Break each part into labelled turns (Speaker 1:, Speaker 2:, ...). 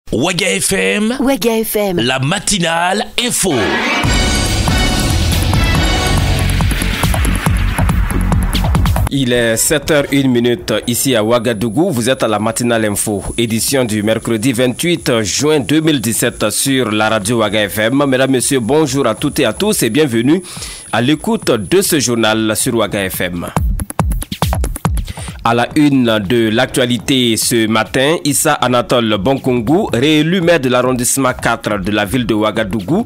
Speaker 1: Waga FM, la matinale info.
Speaker 2: Il est 7h01 ici à Ouagadougou. Vous êtes à la matinale info, édition du mercredi 28 juin 2017 sur la radio Waga FM. Mesdames, Messieurs, bonjour à toutes et à tous et bienvenue à l'écoute de ce journal sur Waga FM. À la une de l'actualité ce matin, Issa Anatole Bonkongu, réélu maire de l'arrondissement 4 de la ville de Ouagadougou,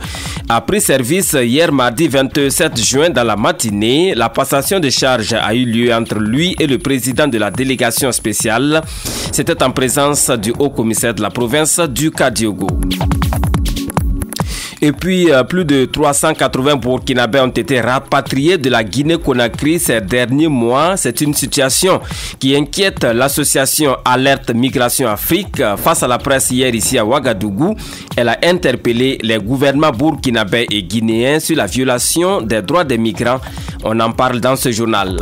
Speaker 2: a pris service hier mardi 27 juin dans la matinée. La passation de charges a eu lieu entre lui et le président de la délégation spéciale. C'était en présence du haut-commissaire de la province du Kadiogo. Et puis, plus de 380 Burkinabés ont été rapatriés de la Guinée-Conakry ces derniers mois. C'est une situation qui inquiète l'association Alerte Migration Afrique. Face à la presse hier ici à Ouagadougou, elle a interpellé les gouvernements burkinabés et guinéens sur la violation des droits des migrants. On en parle dans ce journal.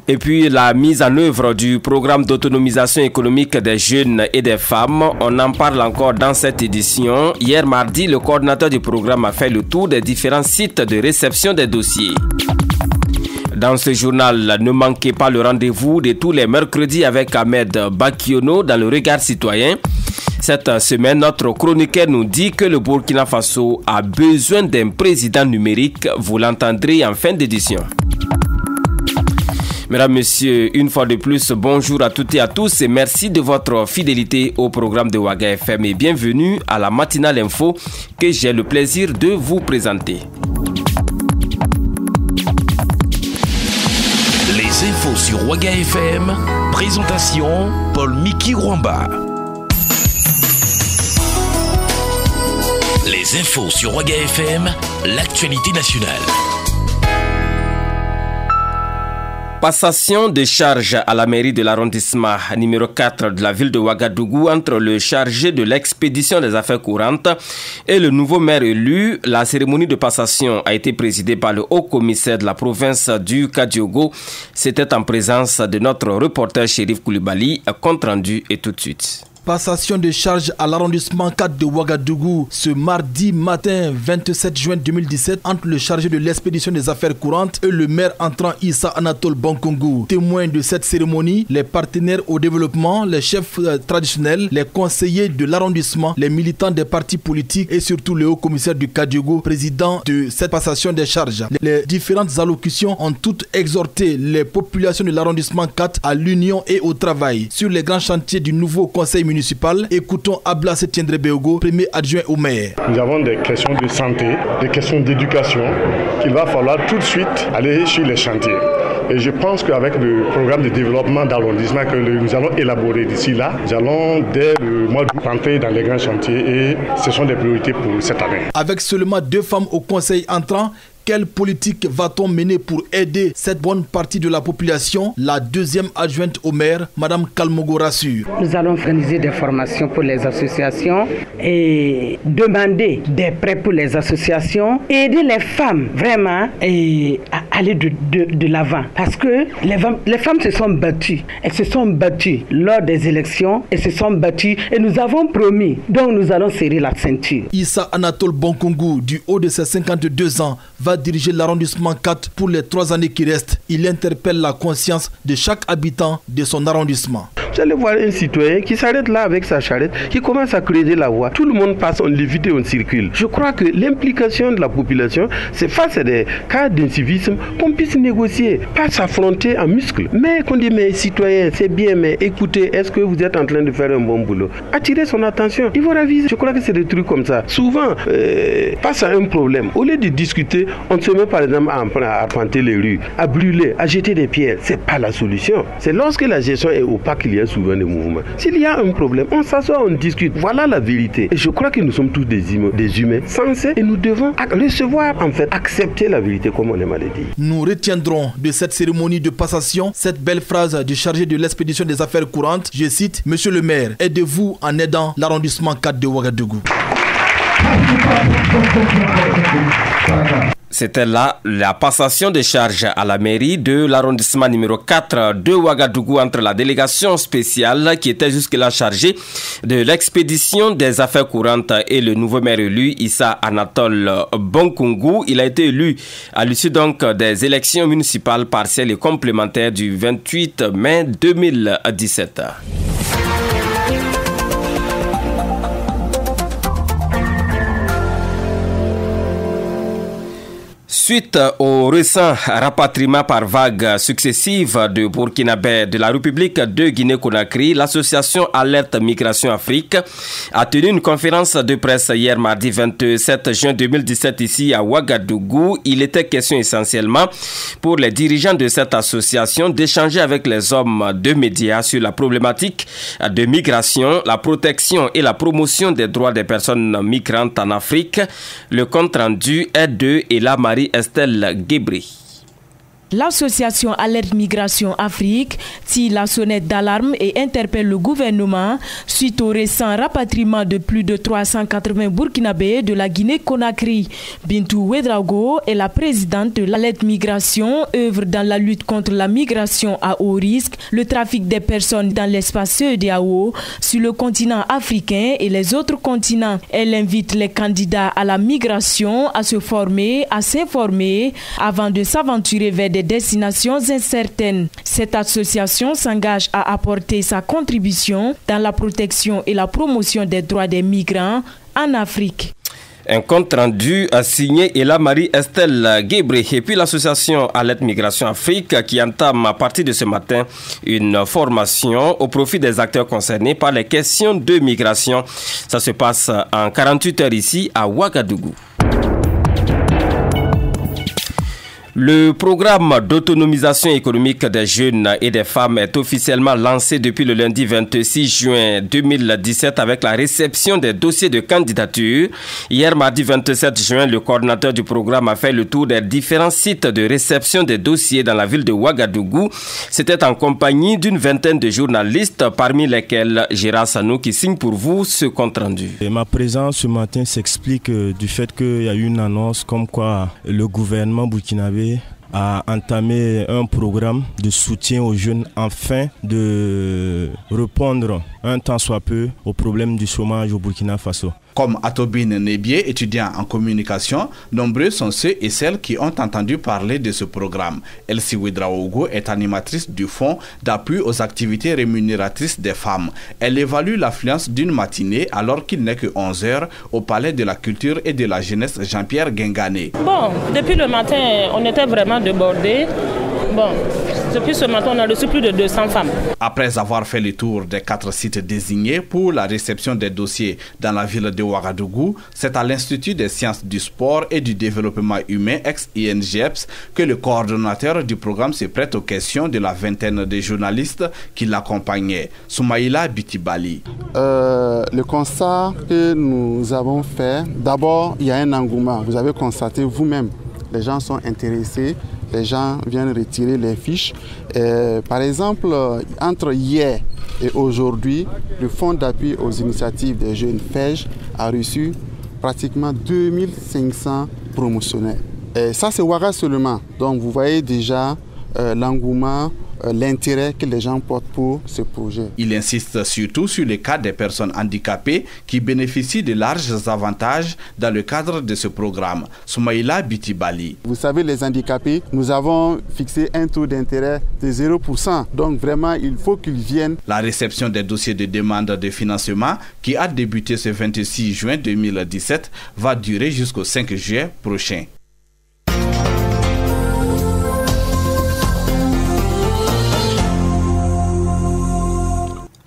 Speaker 2: Et puis la mise en œuvre du programme d'autonomisation économique des jeunes et des femmes, on en parle encore dans cette édition. Hier mardi, le coordinateur du programme a fait le tour des différents sites de réception des dossiers. Dans ce journal, ne manquez pas le rendez-vous de tous les mercredis avec Ahmed Bakiono dans le regard citoyen. Cette semaine, notre chroniqueur nous dit que le Burkina Faso a besoin d'un président numérique. Vous l'entendrez en fin d'édition. Mesdames, Messieurs, une fois de plus, bonjour à toutes et à tous et merci de votre fidélité au programme de Waga FM et bienvenue à la matinale info que j'ai le plaisir de vous présenter.
Speaker 1: Les infos sur Waga FM, présentation Paul-Miki Rwamba. Les infos sur Waga FM, l'actualité nationale.
Speaker 2: Passation de charges à la mairie de l'arrondissement numéro 4 de la ville de Ouagadougou entre le chargé de l'expédition des affaires courantes et le nouveau maire élu. La cérémonie de passation a été présidée par le haut-commissaire de la province du Kadiogo. C'était en présence de notre reporter Chérif Koulibaly. Compte rendu et tout de suite.
Speaker 3: Passation de charge à l'arrondissement 4 de Ouagadougou ce mardi matin 27 juin 2017 entre le chargé de l'expédition des affaires courantes et le maire entrant Issa Anatole Bonkongu. Témoins de cette cérémonie, les partenaires au développement, les chefs traditionnels, les conseillers de l'arrondissement, les militants des partis politiques et surtout le haut-commissaire du Kadiogo, président de cette passation des charges. Les différentes allocutions ont toutes exhorté les populations de l'arrondissement 4 à l'union et au travail. Sur les grands chantiers du nouveau conseil municipal, écoutons Ablasse Tiendre Beogo, premier adjoint au maire.
Speaker 4: Nous avons des questions de santé, des questions d'éducation qu'il va falloir tout de suite aller sur les chantiers. Et je pense qu'avec le programme de développement d'arrondissement que nous allons élaborer d'ici là, nous allons dès le mois d'août rentrer dans les grands chantiers et ce sont des priorités pour cette année. Avec
Speaker 3: seulement 2 femmes au conseil entrant, quelle politique va-t-on mener pour aider cette bonne partie de la population? La deuxième adjointe au maire, Madame Kalmogo rassure.
Speaker 5: Nous allons organiser des formations pour les associations et demander des prêts pour les associations, aider les femmes vraiment à aller de l'avant. Parce que les femmes se sont battues. Elles se sont battues lors des élections. Elles se sont battues et nous avons promis. Donc nous allons serrer la ceinture.
Speaker 3: Issa Anatole Bonkongu, du haut de ses 52 ans, va diriger l'arrondissement 4 pour les 3 années qui restent. Il interpelle la conscience de chaque habitant de son arrondissement.
Speaker 6: Vous allez voir un citoyen qui s'arrête là avec sa charrette, qui commence à creuser la voie. Tout le monde passe, on l'évite et on circule. Je crois que l'implication de la population, c'est face à des cas d'incivisme qu'on puisse négocier, pas s'affronter en muscle. Mais qu'on dit, mais citoyen, c'est bien, mais écoutez, est-ce que vous êtes en train de faire un bon boulot? Attirez son attention, il vous ravise. Je crois que c'est des trucs comme ça. Souvent, face à un problème, au lieu de discuter, on se met par exemple à arpenter les rues, à brûler, à jeter des pierres. C'est pas la solution. C'est lorsque la gestion est opaque qu'il y a souvent des mouvements. S'il y a un problème, on s'assoit, on discute. Voilà la vérité. Et je crois que nous sommes tous des humains sensés et nous devons recevoir, en fait, accepter la vérité comme on aime à le dire.
Speaker 3: Nous retiendrons de cette cérémonie de passation cette belle phrase du chargé de l'expédition des affaires courantes. Je cite, Monsieur le maire, aidez-vous en aidant l'arrondissement 4 de Ouagadougou.
Speaker 2: C'était là la passation de charges à la mairie de l'arrondissement numéro 4 de Ouagadougou entre la délégation spéciale qui était jusque-là chargée de l'expédition des affaires courantes et le nouveau maire élu Issa Anatole Bonkungu. Il a été élu à l'issue donc des élections municipales partielles et complémentaires du 28 mai 2017. Suite au récent rapatriement par vagues successives de Burkinabés de la République de Guinée-Conakry, l'association Alerte Migration Afrique a tenu une conférence de presse hier mardi 27 juin 2017 ici à Ouagadougou. Il était question essentiellement pour les dirigeants de cette association d'échanger avec les hommes de médias sur la problématique de migration, la protection et la promotion des droits des personnes migrantes en Afrique. Le compte rendu est de Ella Marie Estelle Guébry.
Speaker 7: L'association Alerte Migration Afrique tire la sonnette d'alarme et interpelle le gouvernement suite au récent rapatriement de plus de 380 Burkinabés de la Guinée-Conakry. Bintou Ouedraogo est la présidente de l'Alerte Migration, œuvre dans la lutte contre la migration à haut risque, le trafic des personnes dans l'espace CEDEAO, sur le continent africain et les autres continents. Elle invite les candidats à la migration à se former, à s'informer avant de s'aventurer vers des destinations incertaines. Cette association s'engage à apporter sa contribution dans la protection et la promotion des droits des migrants en Afrique.
Speaker 2: Un compte rendu a signé Ella Marie Estelle Guébry. Et puis l'association Alerte Migration Afrique qui entame à partir de ce matin une formation au profit des acteurs concernés par les questions de migration. Ça se passe en 48 heures ici à Ouagadougou. Le programme d'autonomisation économique des jeunes et des femmes est officiellement lancé depuis le lundi 26 juin 2017 avec la réception des dossiers de candidature. Hier, mardi 27 juin, le coordinateur du programme a fait le tour des différents sites de réception des dossiers dans la ville de Ouagadougou. C'était en compagnie d'une vingtaine de journalistes, parmi lesquels Gérard Sanou qui signe pour vous ce compte rendu.
Speaker 8: Et ma présence ce matin s'explique du fait qu'il y a eu une annonce comme quoi le gouvernement burkinabé a entamé un programme de soutien aux jeunes afin de répondre un tant soit peu au problème du chômage au Burkina Faso.
Speaker 9: Comme Atobine Nebié, étudiant en communication, nombreux sont ceux et celles qui ont entendu parler de ce programme. Elsie Ouedraogo est animatrice du Fonds d'appui aux activités rémunératrices des femmes. Elle évalue l'affluence d'une matinée alors qu'il n'est que 11 heures au Palais de la Culture et de la Jeunesse Jean-Pierre Guingané.
Speaker 10: Bon, depuis le matin, on était vraiment débordés. Bon, depuis ce matin, on a reçu plus de 200 femmes.
Speaker 9: Après avoir fait le tour des 4 sites désignés pour la réception des dossiers dans la ville de Ouagadougou, c'est à l'Institut des sciences du sport et du développement humain, ex-INGEPS, que le coordonnateur du programme se prête aux questions de la vingtaine de journalistes qui l'accompagnaient. Soumaïla Bitibali.
Speaker 11: Le constat que nous avons fait, d'abord, il y a un engouement. Vous avez constaté vous-même, les gens sont intéressés. Les gens viennent retirer les fiches. Par exemple, entre hier et aujourd'hui, le Fonds d'appui aux initiatives des jeunes FEJ a reçu pratiquement 2500 promotionnaires. Et ça, c'est Ouaga seulement. Donc, vous voyez déjà l'engouement, l'intérêt que les gens portent pour ce projet.
Speaker 9: Il insiste surtout sur le cas des personnes handicapées qui bénéficient de larges avantages dans le cadre de ce programme. Soumaïla Bitibali.
Speaker 11: Vous savez, les handicapés, nous avons fixé un taux d'intérêt de 0%. Donc vraiment, il faut qu'ils viennent.
Speaker 9: La réception des dossiers de demande de financement qui a débuté ce 26 juin 2017 va durer jusqu'au 5 juillet prochain.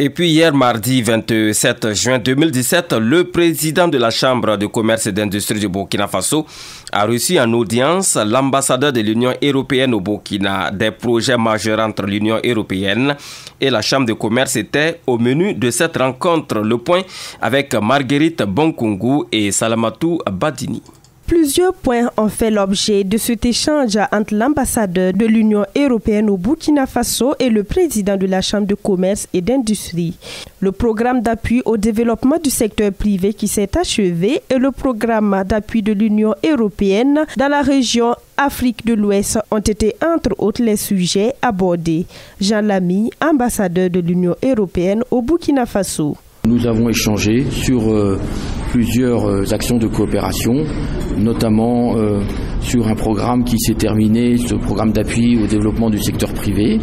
Speaker 2: Et puis hier, mardi 27 juin 2017, le président de la Chambre de commerce et d'industrie du Burkina Faso a reçu en audience l'ambassadeur de l'Union européenne au Burkina. Des projets majeurs entre l'Union européenne et la Chambre de commerce étaient au menu de cette rencontre. Le point avec Marguerite Bonkungu et Salamatou Badini.
Speaker 12: Plusieurs points ont fait l'objet de cet échange entre l'ambassadeur de l'Union européenne au Burkina Faso et le président de la Chambre de commerce et d'industrie. Le programme d'appui au développement du secteur privé qui s'est achevé et le programme d'appui de l'Union européenne dans la région Afrique de l'Ouest ont été entre autres les sujets abordés. Jean Lamy, ambassadeur de l'Union européenne au Burkina Faso.
Speaker 13: Nous avons échangé sur plusieurs actions de coopération, notamment sur un programme qui s'est terminé, ce programme d'appui au développement du secteur privé,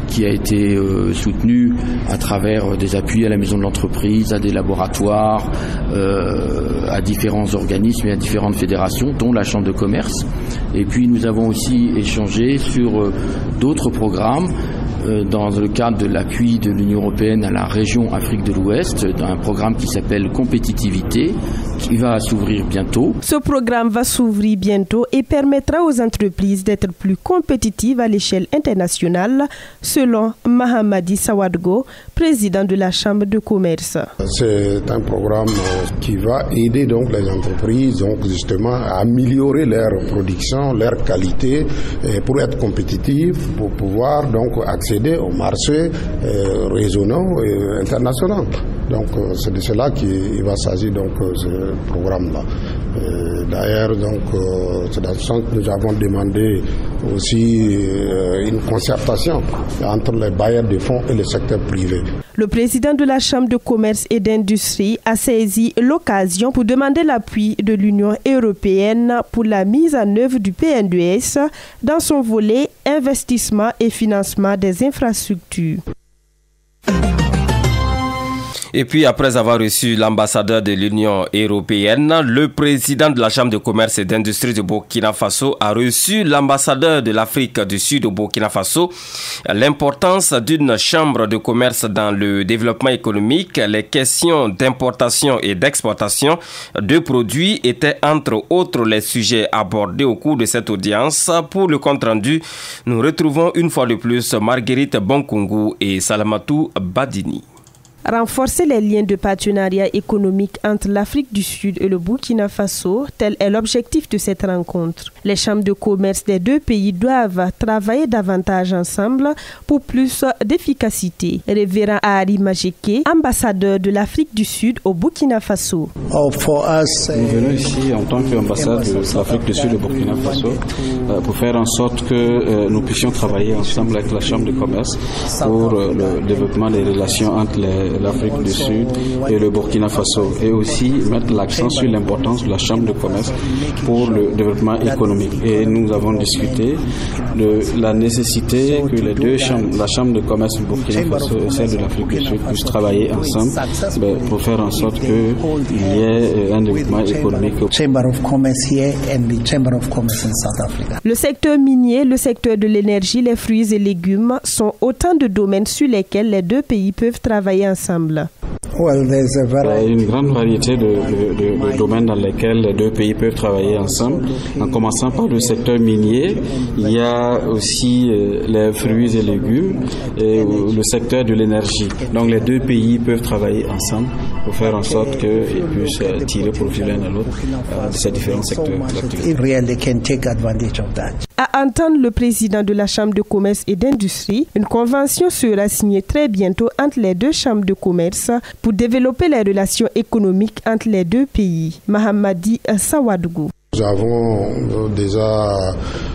Speaker 13: qui a été soutenu à travers des appuis à la maison de l'entreprise, à des laboratoires, à différents organismes et à différentes fédérations, dont la Chambre de commerce. Et puis nous avons aussi échangé sur d'autres programmes dans le cadre de l'appui de l'Union européenne à la région Afrique de l'Ouest, dans un programme qui s'appelle Compétitivité, qui va s'ouvrir bientôt.
Speaker 12: Ce programme va s'ouvrir bientôt et permettra aux entreprises d'être plus compétitives à l'échelle internationale, selon Mahamadi Sawadgo, président de la Chambre de commerce.
Speaker 14: C'est un programme qui va aider donc les entreprises justement à améliorer leur production, leur qualité pour être compétitives, pour pouvoir donc accéder au marché régionaux et internationaux. Donc c'est de cela qu'il va s'agir donc ce programme-là. D'ailleurs donc c'est dans ce sens que nous avons demandé aussi une concertation entre les bailleurs de fonds et le secteur privé.
Speaker 12: Le président de la Chambre de commerce et d'industrie a saisi l'occasion pour demander l'appui de l'Union européenne pour la mise en œuvre du PNDS dans son volet investissement et financement des infrastructures.
Speaker 2: Et puis, après avoir reçu l'ambassadeur de l'Union européenne, le président de la Chambre de commerce et d'industrie de Burkina Faso a reçu l'ambassadeur de l'Afrique du Sud au Burkina Faso. L'importance d'une chambre de commerce dans le développement économique, les questions d'importation et d'exportation de produits étaient entre autres les sujets abordés au cours de cette audience. Pour le compte-rendu, nous retrouvons une fois de plus Marguerite Bonkungu et Salamatou Badini.
Speaker 12: Renforcer les liens de partenariat économique entre l'Afrique du Sud et le Burkina Faso, tel est l'objectif de cette rencontre. Les chambres de commerce des deux pays doivent travailler davantage ensemble pour plus d'efficacité. Révérend Ari Majeke, ambassadeur de l'Afrique du Sud au Burkina Faso.
Speaker 15: Nous venons ici en tant qu'ambassade de l'Afrique du Sud au Burkina Faso pour faire en sorte que nous puissions travailler ensemble avec la Chambre de commerce pour le développement des relations entre l'Afrique du Sud et le Burkina Faso, et aussi mettre l'accent sur l'importance de la Chambre de commerce pour le développement économique. Et nous avons discuté de la nécessité que les deux chambres, la Chambre de commerce du Burkina Faso et celle de l'Afrique du Sud, puissent travailler ensemble pour faire en sorte qu'il y ait un développement économique.
Speaker 12: Le secteur minier, le secteur de l'énergie, les fruits et légumes sont autant de domaines sur lesquels les deux pays peuvent travailler ensemble.
Speaker 15: Il y a une grande variété de domaines dans lesquels les deux pays peuvent travailler ensemble. En commençant par le secteur minier, il y a aussi les fruits et légumes et le secteur de l'énergie. Donc les deux pays peuvent travailler ensemble pour faire en sorte qu'ils puissent tirer profit l'un de l'autre de ces différents secteurs d'activité.
Speaker 12: À entendre le président de la Chambre de commerce et d'industrie, une convention sera signée très bientôt entre les deux chambres de commerce pour développer les relations économiques entre les deux pays. Mahamadi Sawadgo.
Speaker 14: Nous avons déjà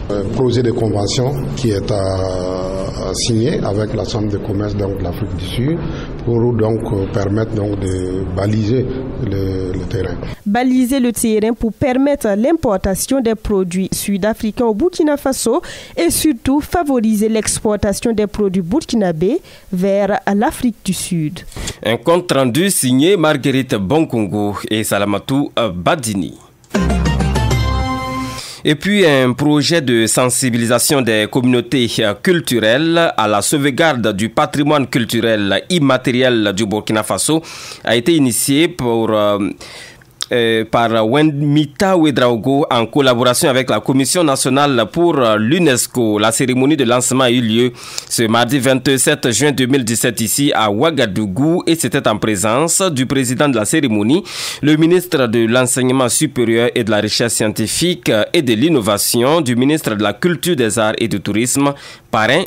Speaker 14: un projet de convention qui est à signer avec la Chambre de commerce de l'Afrique du Sud pour donc permettre donc de baliser le terrain.
Speaker 12: Baliser le terrain pour permettre l'importation des produits sud-africains au Burkina Faso et surtout favoriser l'exportation des produits burkinabés vers l'Afrique du Sud.
Speaker 2: Un compte rendu signé Marguerite Bonkungu et Salamatou Badini. Et puis un projet de sensibilisation des communautés culturelles à la sauvegarde du patrimoine culturel immatériel du Burkina Faso a été initié pour par Wendmita Ouedraogo en collaboration avec la Commission nationale pour l'UNESCO. La cérémonie de lancement a eu lieu ce mardi 27 juin 2017 ici à Ouagadougou et c'était en présence du président de la cérémonie, le ministre de l'Enseignement supérieur et de la Recherche scientifique et de l'innovation, du ministre de la Culture, des Arts et du Tourisme, parrain